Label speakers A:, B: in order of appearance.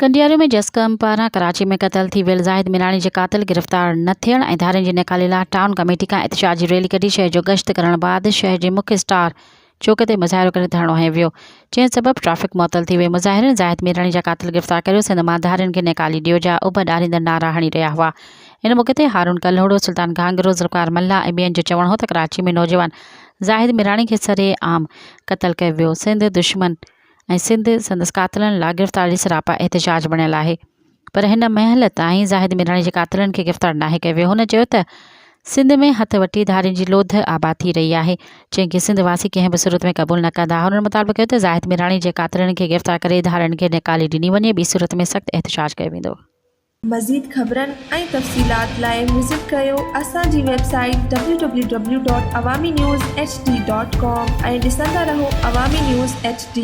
A: कंडियारे में जस्कम पारां कराची में क़त्ल थी वियल ज़ाहिद मिराणी जे क़ातिल गिरफ़्तार न थियण ऐं धारनि जी निकाले लाइ टाउन कमेटी खां एहतजाजी रैली कढी शहर जो गश्त करण बाद शहर जे मुख्य स्टार चौक ते मुज़ाहिरो करे धरणो हंयो वियो, जंहिं सबबि ट्रैफ़िक मुअतल थी वई। मुज़ाहिरनि ज़ाहिद मिराणी जा क़ातिल गिरफ़्तार करियो, सिंध मां धारनि खे निकाली ॾियो जा उभ ॾारींदड़ नारा हणी रहिया हुआ। इन मौक़े ते हारून कल्होड़ो, सुल्तान घांगरो, ज़ुल्फ़कार मल्ला ऐं ॿियनि जो चवणु हो त कराची में नौजवान ज़ाहिद मिराणी खे सरेआम क़त्ल कयो वियो। सिंध दुश्मन ऐं सिंध संदसि क़ातिलनि लाइ गिरफ़्तारी सरापा एहतजाज बणियल आहे, पर हिन महिल ताईं ज़ाहिद मिराणी जे क़ातिलनि खे गिरफ़्तार नाहे कयो वियो। हुन चयो त सिंध में हथ वठी धारियुनि जी लोध आबाद थी रही आहे, जंहिंखे सिंध वासी कंहिं बि सूरत में क़बूल न कंदा। हुननि मुताबिक़ कयो त ज़ाहिद मिराणी जे क़ातिलनि खे गिरफ़्तार करे धारियुनि खे निकाले ॾिनी वञे, ॿी सूरत में सख़्तु एहतजाज कयो वेंदो।
B: मज़ीद ख़बरनि ऐं तफ़सीलात लाइ विज़िट कयो असांजी वेबसाइट www.awamiNewsHD.com ऐं ॾिसंदा रहो अवामी न्यूज़ HD।